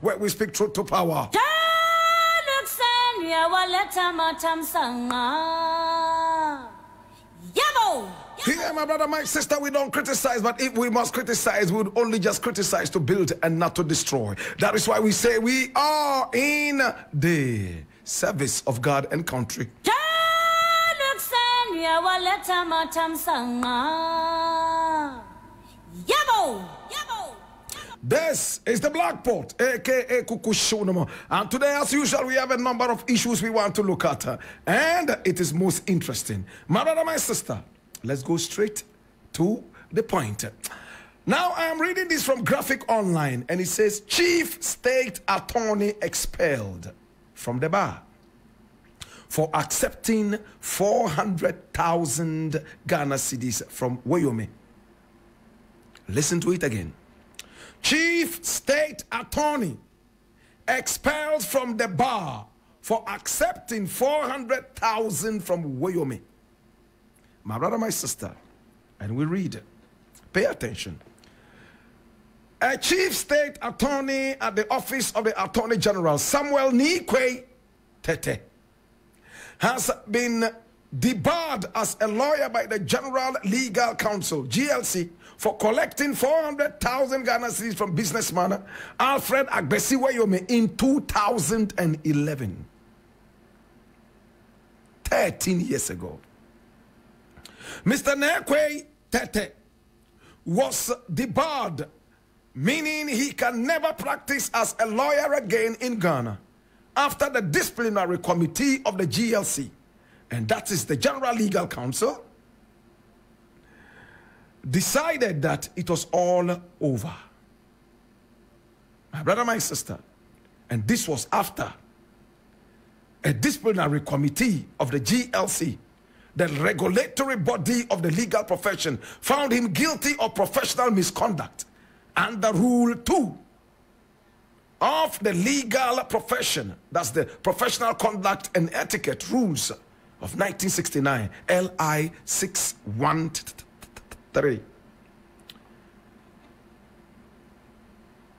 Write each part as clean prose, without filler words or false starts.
where we speak truth to power. Here, my brother, my sister, we don't criticize, but if we must criticize, we would only just criticize to build and not to destroy. That is why we say we are in the service of God and country. This is the Blackport, aka Kukushunamo. And today, as usual, we have a number of issues we want to look at. And it is most interesting. My brother, my sister, let's go straight to the point. Now, I am reading this from Graphic Online, and it says, Chief State Attorney expelled from the bar for accepting 400,000 Ghana cedis from Wyoming. Listen to it again. Chief State Attorney expelled from the bar for accepting 400,000 from Wyoming. My brother, my sister, and we read it. Pay attention. A Chief State Attorney at the Office of the Attorney General, Samuel Nerquaye Tetteh, has been debarred as a lawyer by the General Legal Council, GLC, for collecting 400,000 Ghana cedis from businessman Alfred Agbesi Wyoming in 2011. 13 years ago. Mr. Nerquaye Tetteh was debarred, meaning he can never practice as a lawyer again in Ghana after the disciplinary committee of the GLC, and that is the General Legal Council, decided that it was all over. My brother, my sister, and this was after a disciplinary committee of the GLC, the regulatory body of the legal profession, found him guilty of professional misconduct under Rule 2 of the legal profession. That's the Professional Conduct and Etiquette Rules of 1969, LI 613.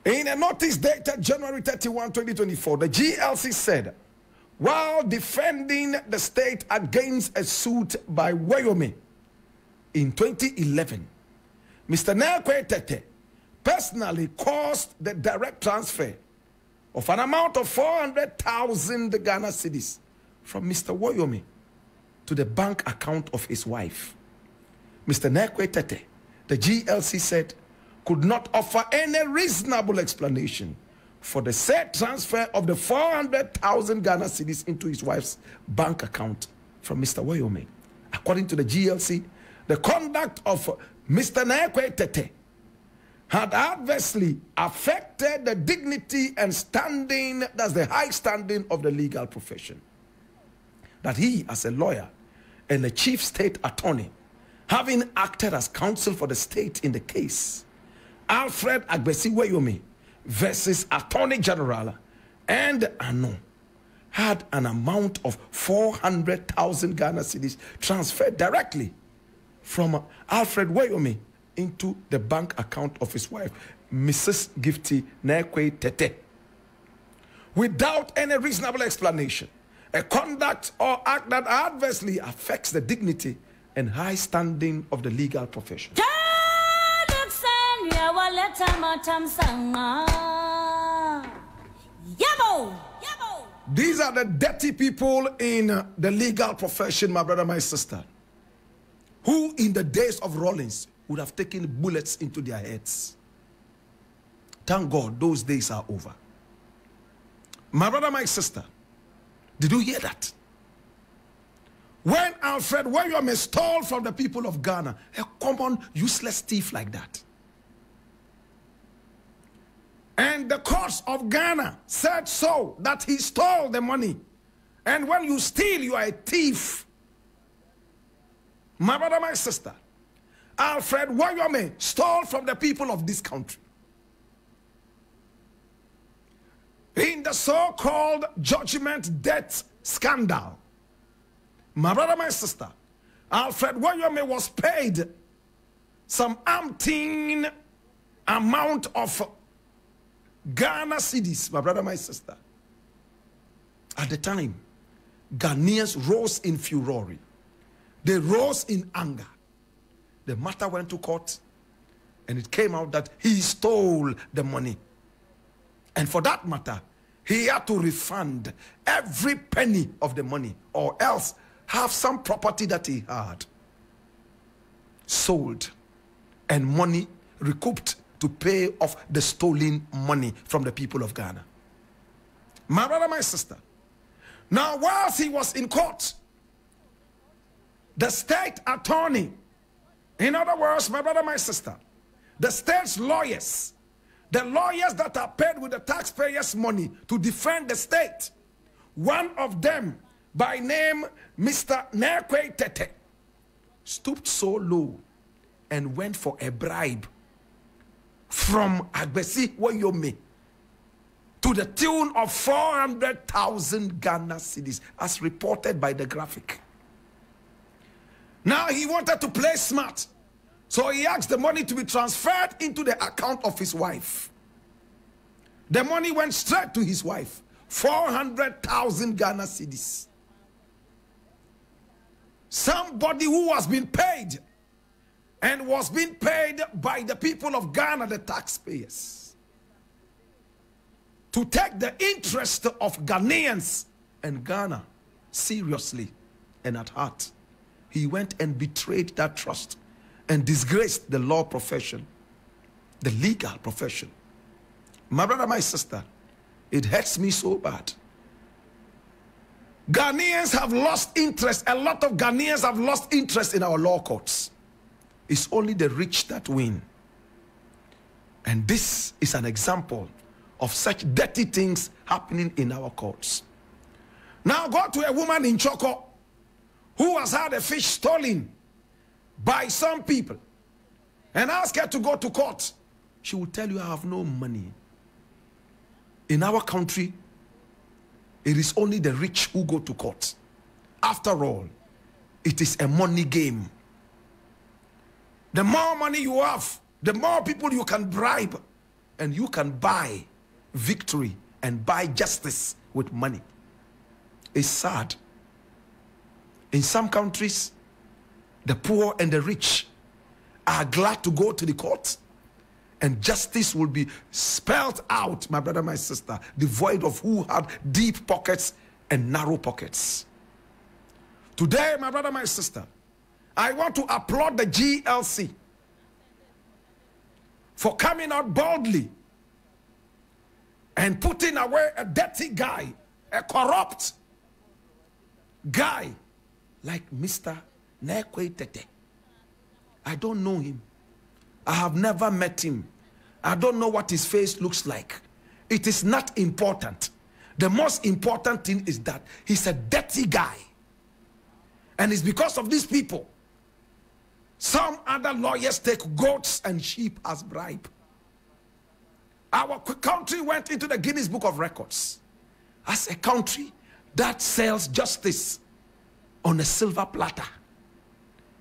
In a notice dated January 31, 2024, the GLC said, while defending the state against a suit by Wyoming in 2011, Mr. Nerquaye Tetteh personally caused the direct transfer of an amount of 400,000 Ghana cedis from Mr. Wyoming to the bank account of his wife. Mr. Nerquaye Tetteh, the GLC said, could not offer any reasonable explanation for the said transfer of the 400,000 Ghana cedis into his wife's bank account from Mr. Wyoming. According to the GLC, the conduct of Mr. Nerquaye Tetteh had adversely affected the dignity and standing, that's the high standing of the legal profession. That he, as a lawyer and a chief state attorney, having acted as counsel for the state in the case Alfred Agbesi Wyoming versus Attorney General and Ano, had an amount of 400,000 Ghana cedis transferred directly from Alfred Wyoming into the bank account of his wife, Mrs. Gifty Nerquaye Tetteh, without any reasonable explanation. A conduct or act that adversely affects the dignity and high standing of the legal profession. These are the dirty people in the legal profession, my brother, my sister, who in the days of Rawlings would have taken bullets into their heads. Thank God those days are over. My brother, my sister, did you hear that? When Alfred Wyoming stole from the people of Ghana, a common useless thief like that, and the courts of Ghana said so, that he stole the money. And when you steal, you are a thief. My brother, my sister, Alfred Wyoming stole from the people of this country. In the so-called judgment debt scandal, my brother, my sister, Alfred Wyoming was paid some umpteen amount of Ghana cedis, my brother, my sister. At the time, Ghanaians rose in fury. They rose in anger. The matter went to court, and it came out that he stole the money. And for that matter, he had to refund every penny of the money, or else have some property that he had sold and money recouped to pay off the stolen money from the people of Ghana. My brother, my sister. Now, whilst he was in court, the state attorney, in other words, my brother, my sister, the state's lawyers, the lawyers that are paid with the taxpayers' money to defend the state, one of them, by name Mr. Nerquaye Tetteh, stooped so low and went for a bribe from Agbesi Woyomi to the tune of 400,000 Ghana cedis, as reported by the graphic. Now he wanted to play smart, so he asked the money to be transferred into the account of his wife. The money went straight to his wife, 400,000 Ghana cedis. Somebody who was being paid, and was being paid by the people of Ghana, the taxpayers, to take the interest of Ghanaians and Ghana seriously and at heart. He went and betrayed that trust and disgraced the law profession, the legal profession. My brother, my sister, it hurts me so bad. Ghanaians have lost interest. A lot of Ghanaians have lost interest in our law courts. It's only the rich that win. And this is an example of such dirty things happening in our courts. Now go to a woman in Choco who has had a fish stolen by some people and ask her to go to court. She will tell you, I have no money. In our country, it is only the rich who go to court. After all, it is a money game. The more money you have, the more people you can bribe, and you can buy victory and buy justice with money. It's sad. In some countries, the poor and the rich are glad to go to the court, and justice will be spelled out, my brother, my sister, devoid of who had deep pockets and narrow pockets. Today, my brother, my sister, I want to applaud the GLC for coming out boldly and putting away a dirty guy, a corrupt guy like Mr. Nerquaye Tetteh. I don't know him. I have never met him. I don't know what his face looks like. It is not important. The most important thing is that he's a dirty guy. And it's because of these people some other lawyers take goats and sheep as bribe. Our country went into the Guinness Book of Records as a country that sells justice on a silver platter.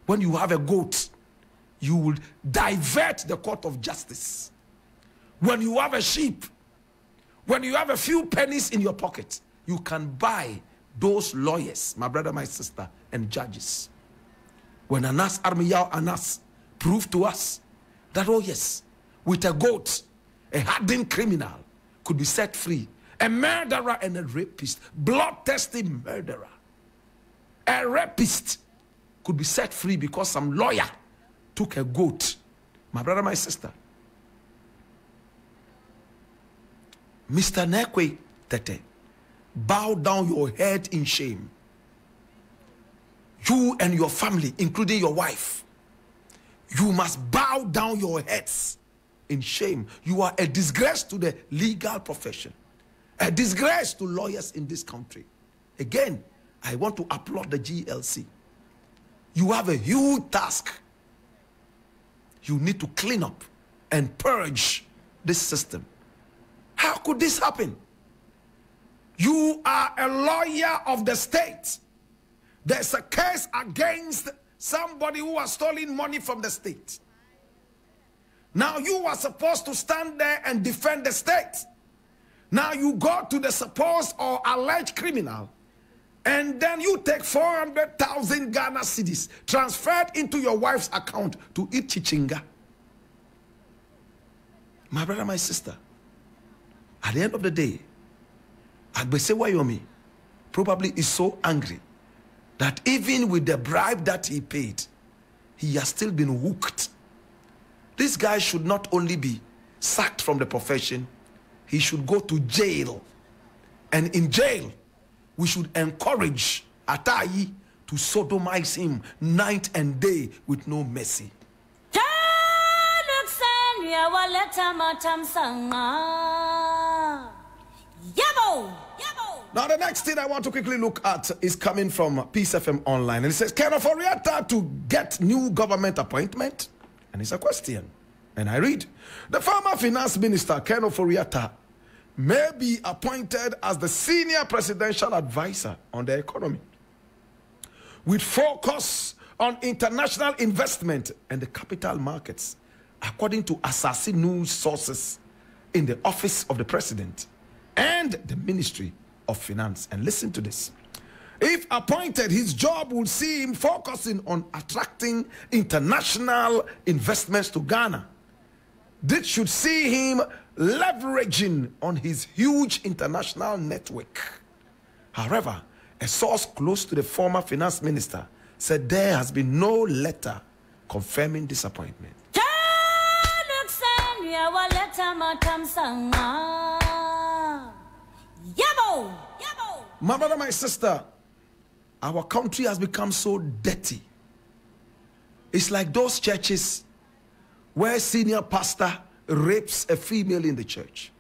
When you have a goat, you will divert the court of justice. When you have a sheep, when you have a few pennies in your pocket, you can buy those lawyers, my brother, my sister, and judges. When Anas Armiyao Anas proved to us that, oh yes, with a goat, a hardened criminal could be set free. A murderer and a rapist, bloodthirsty murderer, a rapist could be set free because some lawyer took a goat. My brother, my sister, Mr. Nerquaye Tetteh, bow down your head in shame. You and your family, including your wife, you must bow down your heads in shame. You are a disgrace to the legal profession, a disgrace to lawyers in this country. Again, I want to applaud the GLC. You have a huge task. You need to clean up and purge this system. How could this happen? You are a lawyer of the state. There's a case against somebody who has stolen money from the state. Now you are supposed to stand there and defend the state. Now you go to the supposed or alleged criminal, and then you take 400,000 Ghana cedis transferred into your wife's account to eat chichinga. My brother, my sister, at the end of the day, Agbese Wayomi probably is so angry that even with the bribe that he paid, he has still been hooked. This guy should not only be sacked from the profession, he should go to jail. And in jail, we should encourage Atayi to sodomize him night and day with no mercy. Now the next thing I want to quickly look at is coming from Peace FM Online. And it says, can Oforiatta to get new government appointment? And it's a question. And I read, the former finance minister, Ken Oforiatta, may be appointed as the senior presidential advisor on the economy, with focus on international investment and the capital markets, according to Assassin News sources in the office of the president and the Ministry of Finance. And listen to this. If appointed, his job will see him focusing on attracting international investments to Ghana. This should see him leveraging on his huge international network. However, a source close to the former finance minister said there has been no letter confirming this appointment. My brother, my sister, our country has become so dirty. It's like those churches where senior pastor rapes a female in the church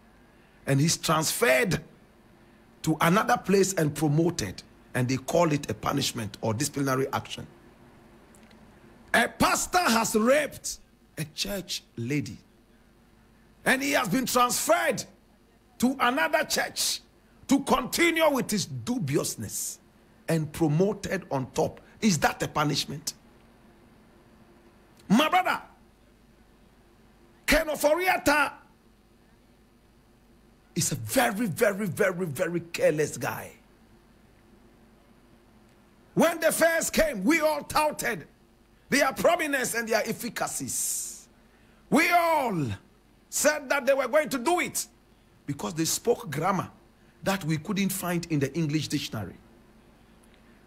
and he's transferred to another place and promoted, and they call it a punishment or disciplinary action. A pastor has raped a church lady and he has been transferred to another church to continue with his dubiousness and promoted on top. Is that a punishment? My brother, Ken Oforiatta is a very, very, very, very careless guy. When the first came, we all touted their prominence and their efficacies. We all said that they were going to do it because they spoke grammar that we couldn't find in the English dictionary.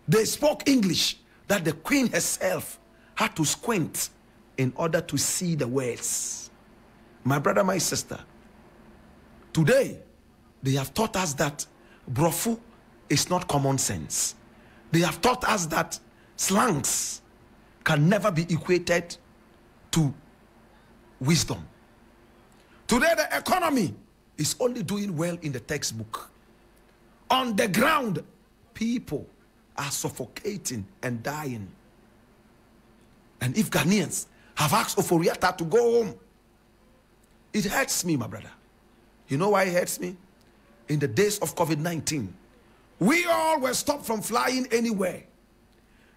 They spoke English that the Queen herself had to squint in order to see the words. My brother, my sister, today they have taught us that brofu is not common sense. They have taught us that slangs can never be equated to wisdom. Today the economy is only doing well in the textbook. On the ground, people are suffocating and dying. And if Ghanaians have asked Oforiatta to go home, it hurts me, my brother. You know why it hurts me? In the days of COVID-19, we all were stopped from flying anywhere.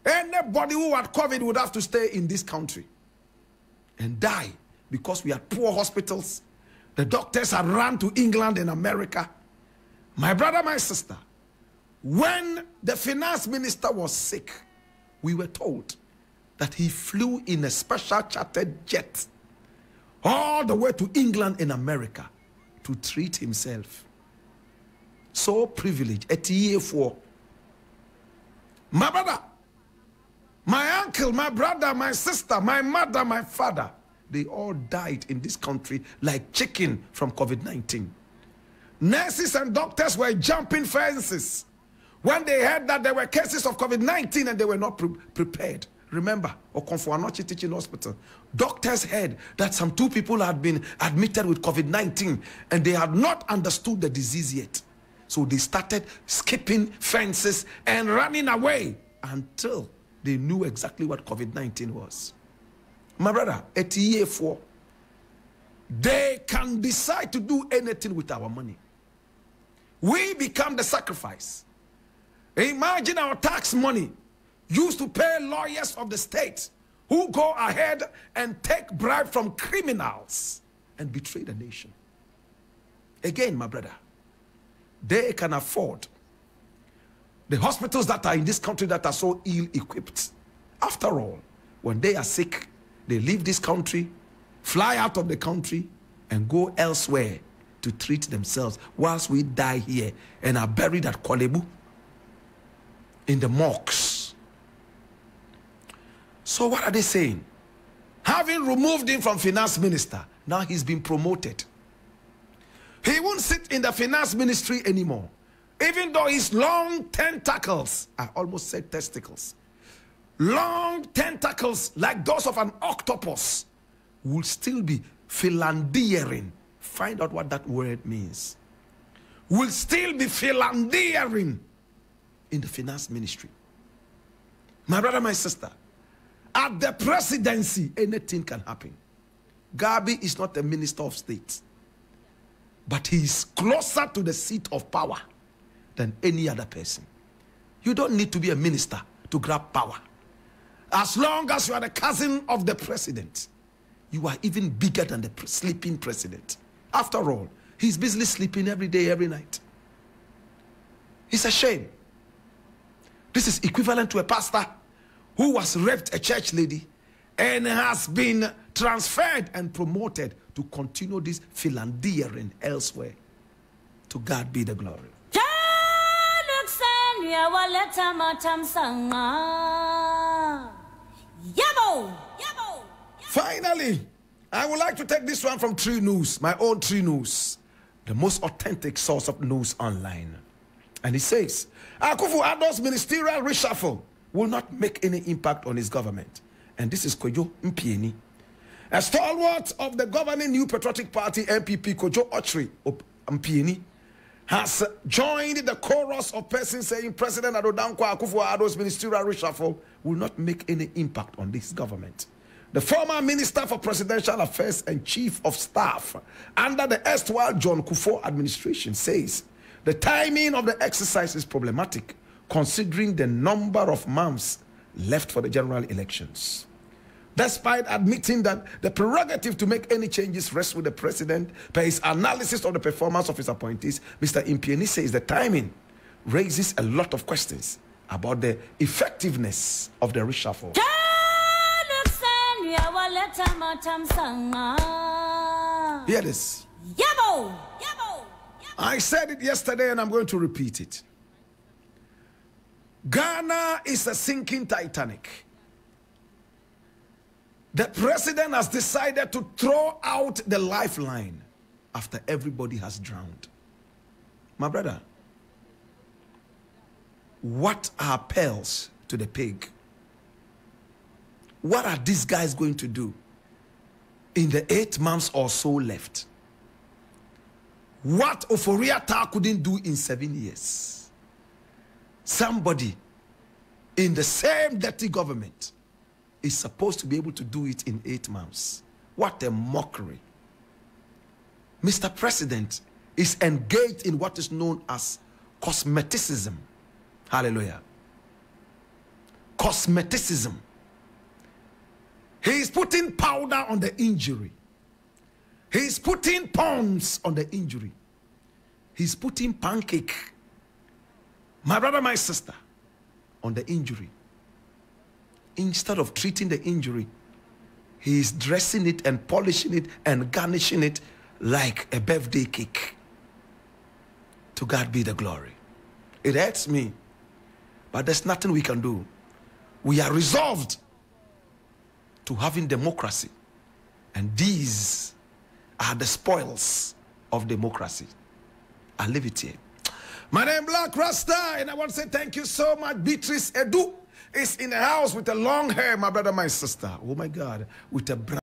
Anybody who had COVID would have to stay in this country and die because we had poor hospitals. The doctors had run to England and America. My brother, my sister, when the finance minister was sick, we were told that he flew in a special chartered jet all the way to England and America to treat himself. So privileged, a year for my brother, my uncle, my brother, my sister, my mother, my father. They all died in this country like chicken from COVID-19. Nurses and doctors were jumping fences when they heard that there were cases of COVID-19 and they were not prepared. Remember, Okonfo-Anokye Teaching Hospital, doctors heard that some 2 people had been admitted with COVID-19 and they had not understood the disease yet. So they started skipping fences and running away until they knew exactly what COVID-19 was. My brother, at year 4, they can decide to do anything with our money. We become the sacrifice. Imagine our tax money used to pay lawyers of the state who go ahead and take bribe from criminals and betray the nation. Again, my brother, they can afford the hospitals that are in this country that are so ill-equipped. After all, when they are sick, they leave this country, fly out of the country, and go elsewhere to treat themselves, whilst we die here and are buried at Kolebu in the morgues. So what are they saying? Having removed him from finance minister, now he's been promoted. He won't sit in the finance ministry anymore. Even though his long tentacles, I almost said testicles, long tentacles like those of an octopus will still be philandering. Find out what that word means. Will still be philandering in the finance ministry. My brother, my sister, at the presidency, anything can happen. Gabi is not a minister of state, but he is closer to the seat of power than any other person. You don't need to be a minister to grab power. As long as you are the cousin of the president, you are even bigger than the sleeping president. After all, he's busily sleeping every day, every night. It's a shame. This is equivalent to a pastor who was raped a church lady and has been transferred and promoted to continue this philandering elsewhere. To God be the glory. Finally, I would like to take this one from Tree News, my own Tree News, the most authentic source of news online. And it says, Akufo-Addo's ministerial reshuffle will not make any impact on his government. And this is Kojo Mpieni. A stalwart of the governing New Patriotic Party, NPP, Kojo Mpieni, has joined the chorus of persons saying President Adodankwa Akufo-Addo's ministerial reshuffle will not make any impact on this government. The former Minister for Presidential Affairs and Chief of Staff under the erstwhile John Kufuor administration says the timing of the exercise is problematic considering the number of months left for the general elections. Despite admitting that the prerogative to make any changes rests with the president, per his analysis of the performance of his appointees, Mr. Mpieni says the timing raises a lot of questions about the effectiveness of the reshuffle. Hear this. I said it yesterday and I'm going to repeat it. Ghana is a sinking Titanic. The president has decided to throw out the lifeline after everybody has drowned. My brother, what are pearls to the pig? What are these guys going to do in the 8 months or so left? What Oforiatta couldn't do in 7 years, somebody in the same dirty government is supposed to be able to do it in 8 months. What a mockery. Mr. President is engaged in what is known as cosmeticism. Hallelujah. Cosmeticism. He is putting powder on the injury. He is putting pawns on the injury. He's putting pancake, my brother, my sister, on the injury. Instead of treating the injury, he is dressing it and polishing it and garnishing it like a birthday cake. To God be the glory. It hurts me, but there's nothing we can do. We are resolved to having democracy, and these are the spoils of democracy. I leave it here. My name Black Rasta, and I want to say thank you so much. Beatrice Edu is in the house with the long hair, my brother, my sister. Oh my God, with a brown